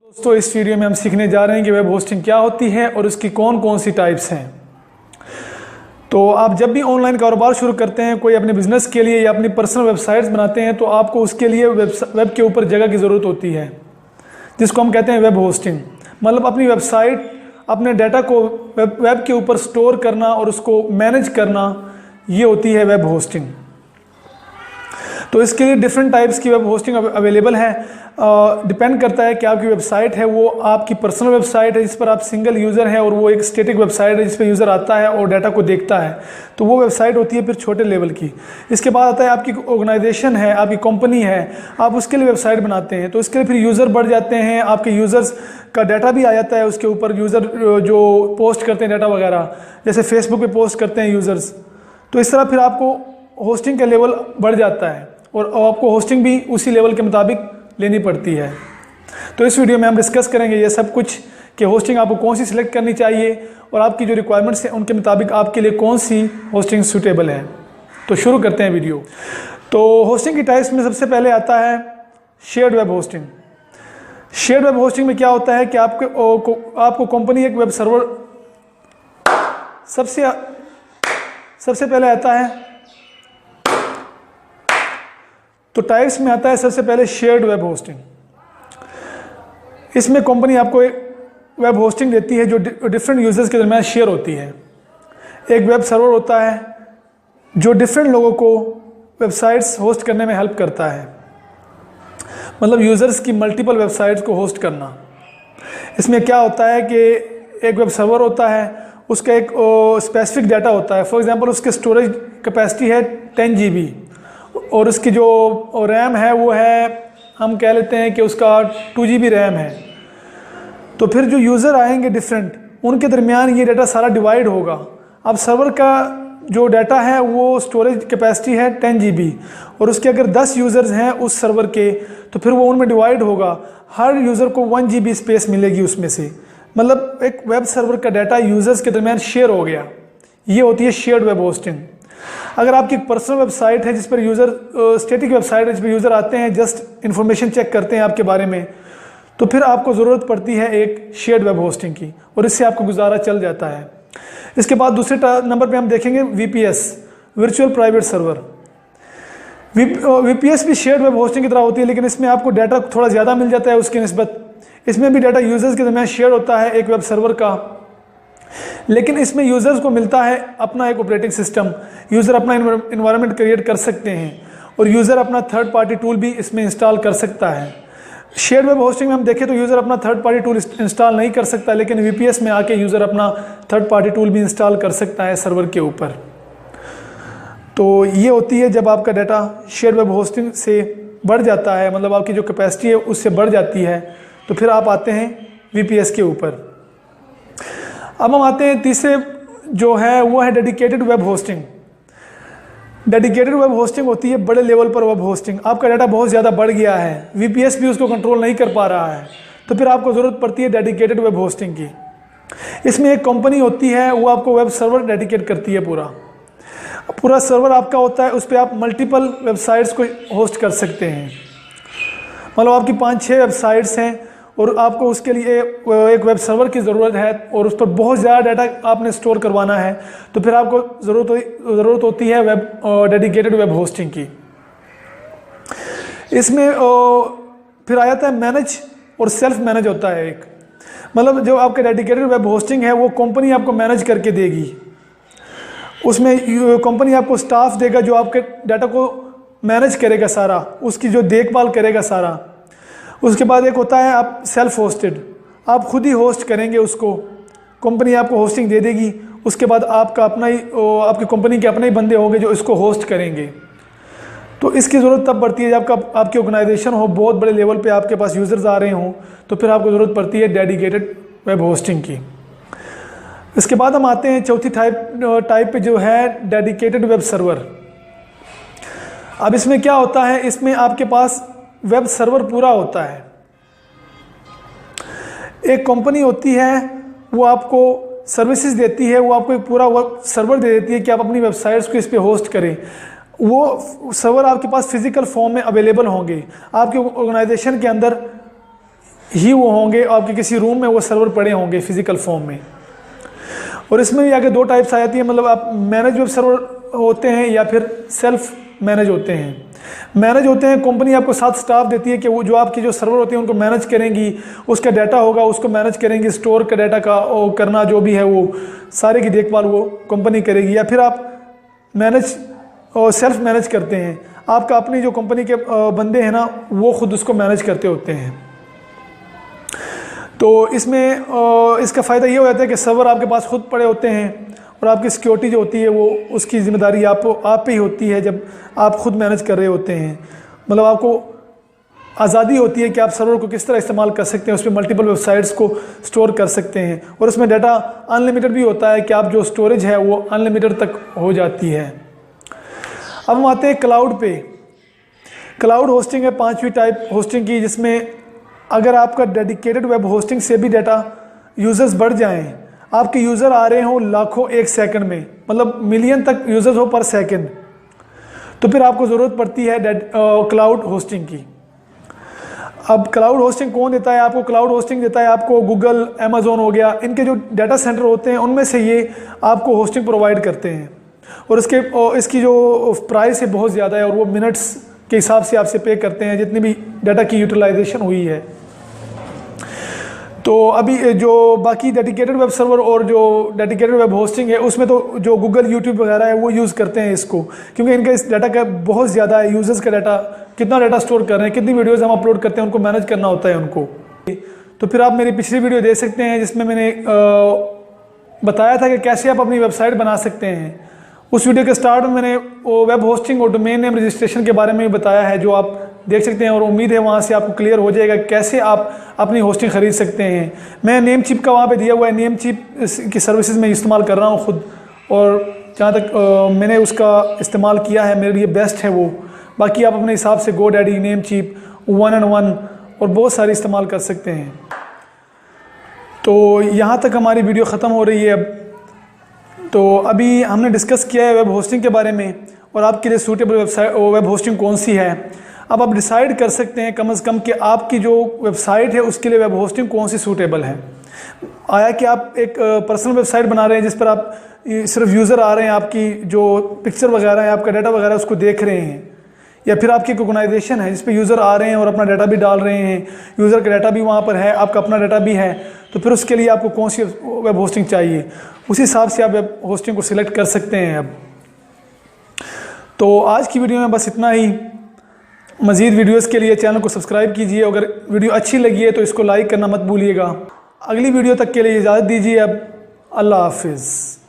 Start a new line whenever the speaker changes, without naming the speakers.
दोस्तों इस वीडियो में हम सीखने जा रहे हैं कि वेब होस्टिंग क्या होती है और उसकी कौन कौन सी टाइप्स हैं। तो आप जब भी ऑनलाइन कारोबार शुरू करते हैं, कोई अपने बिजनेस के लिए या अपनी पर्सनल वेबसाइट्स बनाते हैं, तो आपको उसके लिए वेब के ऊपर जगह की ज़रूरत होती है, जिसको हम कहते हैं वेब होस्टिंग। मतलब अपनी वेबसाइट, अपने डाटा को वेब के ऊपर स्टोर करना और उसको मैनेज करना, ये होती है वेब होस्टिंग। तो इसके लिए डिफरेंट टाइप्स की वेब होस्टिंग अवेलेबल है। डिपेंड करता है कि आपकी वेबसाइट है वो आपकी पर्सनल वेबसाइट है जिस पर आप सिंगल यूज़र हैं, और वो एक स्टैटिक वेबसाइट है जिस पर यूज़र आता है और डाटा को देखता है, तो वो वेबसाइट होती है फिर छोटे लेवल की। इसके बाद आता है आपकी ऑर्गेनाइजेशन है, आपकी कंपनी है, आप उसके लिए वेबसाइट बनाते हैं, तो इसके लिए फिर यूज़र बढ़ जाते हैं, आपके यूज़र्स का डाटा भी आ जाता है उसके ऊपर। यूज़र जो पोस्ट करते हैं डाटा वगैरह, जैसे फेसबुक पे पोस्ट करते हैं यूज़र्स, तो इस तरह फिर आपको होस्टिंग का लेवल बढ़ जाता है और आपको होस्टिंग भी उसी लेवल के मुताबिक लेनी पड़ती है। तो इस वीडियो में हम डिस्कस करेंगे ये सब कुछ कि होस्टिंग आपको कौन सी सिलेक्ट करनी चाहिए और आपकी जो रिक्वायरमेंट्स हैं उनके मुताबिक आपके लिए कौन सी होस्टिंग सूटेबल है। तो शुरू करते हैं वीडियो। तो होस्टिंग की टाइप्स में सबसे पहले आता है shared web hosting. Shared web hosting में क्या होता है कि आपको कंपनी एक वेब सर्वर, सबसे पहले आता है, तो टाइप्स में आता है सबसे पहले शेयर्ड वेब होस्टिंग। इसमें कंपनी आपको एक वेब होस्टिंग देती है जो डिफरेंट यूजर्स के दरमियान शेयर होती है। एक वेब सर्वर होता है जो डिफरेंट लोगों को वेबसाइट्स होस्ट करने में हेल्प करता है, मतलब यूजर्स की मल्टीपल वेबसाइट्स को होस्ट करना। इसमें क्या होता है कि एक वेब सर्वर होता है, उसका एक स्पेसिफिक डाटा होता है। फॉर एग्जांपल उसके स्टोरेज कैपेसिटी है 10 GB और उसकी जो रैम है वो है, हम कह लेते हैं कि उसका 2 GB रैम है। तो फिर जो यूज़र आएंगे डिफरेंट, उनके दरमियान ये डाटा सारा डिवाइड होगा। अब सर्वर का जो डाटा है वो स्टोरेज कैपेसिटी है 10 GB और उसके अगर 10 यूज़र्स हैं उस सर्वर के, तो फिर वो उनमें डिवाइड होगा। हर यूज़र को 1 GB स्पेस मिलेगी उसमें से, मतलब एक वेब सर्वर का डाटा यूज़र्स के दरमियान शेयर हो गया। ये होती है शेयर्ड वेब होस्टिंग। अगर आपकी पर्सनल वेबसाइट है जिस पर यूज़र, स्टैटिक वेबसाइट है जिस पर यूज़र आते हैं, जस्ट इन्फॉर्मेशन चेक करते हैं आपके बारे में, तो फिर आपको ज़रूरत पड़ती है एक शेयर्ड वेब होस्टिंग की और इससे आपको गुजारा चल जाता है। इसके बाद दूसरे नंबर पे हम देखेंगे VPS, virtual private server. VPS भी शेयर्ड वेब होस्टिंग की तरह होती है, लेकिन इसमें आपको डाटा थोड़ा ज़्यादा मिल जाता है उसकी निस्बत। इसमें भी डाटा यूज़र्स के दरमियान शेयर होता है एक वेब सर्वर का, लेकिन इसमें यूज़र्स को मिलता है अपना एक ऑपरेटिंग सिस्टम। यूज़र अपना इन्वायरमेंट क्रिएट कर सकते हैं और यूज़र अपना थर्ड पार्टी टूल भी इसमें इंस्टॉल कर सकता है। शेयर्ड वेब होस्टिंग में हम देखें तो यूज़र अपना थर्ड पार्टी टूल इंस्टॉल नहीं कर सकता, लेकिन VPS में आके यूज़र अपना थर्ड पार्टी टूल भी इंस्टॉल कर सकता है सर्वर के ऊपर। तो ये होती है जब आपका डाटा शेयर्ड वेब होस्टिंग से बढ़ जाता है, मतलब आपकी जो कैपेसिटी है उससे बढ़ जाती है, तो फिर आप आते हैं VPS के ऊपर। अब हम आते हैं तीसरे जो है वो है dedicated web hosting. Dedicated web hosting होती है बड़े लेवल पर वेब होस्टिंग। आपका डाटा बहुत ज़्यादा बढ़ गया है, VPS भी उसको कंट्रोल नहीं कर पा रहा है, तो फिर आपको ज़रूरत पड़ती है डेडिकेटेड वेब होस्टिंग की। इसमें एक कंपनी होती है, वो आपको वेब सर्वर डेडिकेट करती है। पूरा सर्वर आपका होता है, उस पर आप मल्टीपल वेबसाइट्स को होस्ट कर सकते हैं। मतलब आपकी 5-6 वेबसाइट्स हैं और आपको उसके लिए एक वेब सर्वर की ज़रूरत है और उस पर बहुत ज़्यादा डाटा आपने स्टोर करवाना है, तो फिर आपको ज़रूरत होती है डेडिकेटेड वेब होस्टिंग की। इसमें फिर आ जाता है मैनेज और सेल्फ मैनेज होता है एक। मतलब जो आपका डेडिकेटेड वेब होस्टिंग है वो कंपनी आपको मैनेज करके देगी। उसमें कंपनी आपको स्टाफ देगा जो आपके डाटा को मैनेज करेगा सारा, उसकी जो देखभाल करेगा सारा। उसके बाद एक होता है आप सेल्फ होस्टेड, आप खुद ही होस्ट करेंगे उसको, कंपनी आपको होस्टिंग दे देगी। उसके बाद आपका अपना ही, आपकी कंपनी के अपने ही बंदे होंगे जो इसको होस्ट करेंगे। तो इसकी ज़रूरत तब पड़ती है जब आपकी ऑर्गेनाइजेशन हो, बहुत बड़े लेवल पे आपके पास यूज़र्स आ रहे हों, तो फिर आपको ज़रूरत पड़ती है डेडिकेटेड वेब होस्टिंग की। इसके बाद हम आते हैं चौथी टाइप पे जो है डेडिकेटेड वेब सर्वर। अब इसमें क्या होता है, इसमें आपके पास वेब सर्वर पूरा होता है। एक कंपनी होती है वो आपको सर्विसेज देती है, वो आपको एक पूरा वेब सर्वर दे देती है कि आप अपनी वेबसाइट्स को इस पे होस्ट करें। वो सर्वर आपके पास फिजिकल फॉर्म में अवेलेबल होंगे। आपके ऑर्गेनाइजेशन के अंदर ही वो होंगे, आपके किसी रूम में वो सर्वर पड़े होंगे फिजिकल फॉर्म में। और इसमें भी आगे 2 टाइप्स आ जाती है, मतलब आप मैनेज वेब सर्वर होते हैं या फिर सेल्फ मैनेज होते हैं। मैनेज होते हैं, कंपनी आपको साथ स्टाफ देती है कि वो जो आपकी जो सर्वर होती है उनको मैनेज करेंगी, उसका डाटा होगा उसको मैनेज करेंगी, स्टोर का डाटा का वो करना जो भी है वो सारे की देखभाल वो कंपनी करेगी। या फिर आप मैनेज और सेल्फ मैनेज करते हैं, आपका अपनी जो कंपनी के बंदे हैं ना वो खुद उसको मैनेज करते होते हैं। तो इसमें इसका फ़ायदा ये हो जाता है कि सर्वर आपके पास खुद पड़े होते हैं और आपकी सिक्योरिटी जो होती है वो उसकी ज़िम्मेदारी आप पे ही होती है जब आप खुद मैनेज कर रहे होते हैं। मतलब आपको आज़ादी होती है कि आप सर्वर को किस तरह इस्तेमाल कर सकते हैं, उस पर मल्टीपल वेबसाइट्स को स्टोर कर सकते हैं और उसमें डाटा अनलिमिटेड भी होता है कि आप जो स्टोरेज है वो अनलिमिटेड तक हो जाती है। अब हम आते हैं क्लाउड पे। क्लाउड होस्टिंग है 5वीं टाइप होस्टिंग की, जिसमें अगर आपका डेडिकेटेड वेब होस्टिंग से भी डाटा यूज़र्स बढ़ जाएं, आपके यूज़र आ रहे हों लाखों एक सेकंड में, मतलब मिलियन तक यूज़र्स हो पर सेकंड, तो फिर आपको ज़रूरत पड़ती है क्लाउड होस्टिंग की। अब क्लाउड होस्टिंग कौन देता है आपको? क्लाउड होस्टिंग देता है आपको गूगल, अमेज़ॉन हो गया, इनके जो डाटा सेंटर होते हैं उनमें से ये आपको होस्टिंग प्रोवाइड करते हैं और इसकी जो प्राइस है बहुत ज़्यादा है और वो मिनट्स के हिसाब से आपसे पे करते हैं जितनी भी डाटा की यूटिलाइजेशन हुई है। तो अभी जो बाकी डेडिकेटेड वेब सर्वर और जो डेडिकेटेड वेब होस्टिंग है उसमें तो जो गूगल, यूट्यूब वगैरह है वो यूज़ करते हैं इसको, क्योंकि इनका इस डाटा का बहुत ज़्यादा है, यूज़र्स का डाटा, कितना डाटा स्टोर कर रहे हैं, कितनी वीडियोज़ हम अपलोड करते हैं, उनको मैनेज करना होता है उनको। तो फिर आप मेरी पिछली वीडियो देख सकते हैं जिसमें मैंने बताया था कि कैसे आप अपनी वेबसाइट बना सकते हैं। उस वीडियो के स्टार्ट में मैंने वो वेब होस्टिंग और डोमेन नेम रजिस्ट्रेशन के बारे में बताया है, जो आप देख सकते हैं और उम्मीद है वहाँ से आपको क्लियर हो जाएगा कैसे आप अपनी होस्टिंग ख़रीद सकते हैं। मैं नेम चिप का वहाँ पे दिया हुआ है, नेम चिप की सर्विसेज मैं इस्तेमाल कर रहा हूँ खुद, और जहाँ तक मैंने उसका इस्तेमाल किया है मेरे लिए बेस्ट है वो। बाकी आप अपने हिसाब से GoDaddy, नेम चिप, 1&1 और बहुत सारे इस्तेमाल कर सकते हैं। तो यहाँ तक हमारी वीडियो ख़त्म हो रही है अब। तो अभी हमने डिस्कस किया है वेब होस्टिंग के बारे में और आपके लिए सूटेबल वेब होस्टिंग कौन सी है। अब आप डिसाइड कर सकते हैं कम से कम कि आपकी जो वेबसाइट है उसके लिए वेब होस्टिंग कौन सी सूटेबल है। आया कि आप एक पर्सनल वेबसाइट बना रहे हैं जिस पर आप सिर्फ यूज़र आ रहे हैं, आपकी जो पिक्चर वगैरह है, आपका डाटा वगैरह उसको देख रहे हैं, या फिर आपकी एक ऑर्गेनाइजेशन है जिस पे यूज़र आ रहे हैं और अपना डाटा भी डाल रहे हैं, यूज़र का डाटा भी वहाँ पर है, आपका अपना डाटा भी है, तो फिर उसके लिए आपको कौन सी वेब होस्टिंग चाहिए, उसी हिसाब से आप वेब होस्टिंग को सिलेक्ट कर सकते हैं। अब तो आज की वीडियो में बस इतना ही। मज़ीद वीडियोज़ के लिए चैनल को सब्सक्राइब कीजिए। अगर वीडियो अच्छी लगी है तो इसको लाइक करना मत भूलिएगा। अगली वीडियो तक के लिए इजाज़त दीजिए। अब अल्लाह हाफिज़।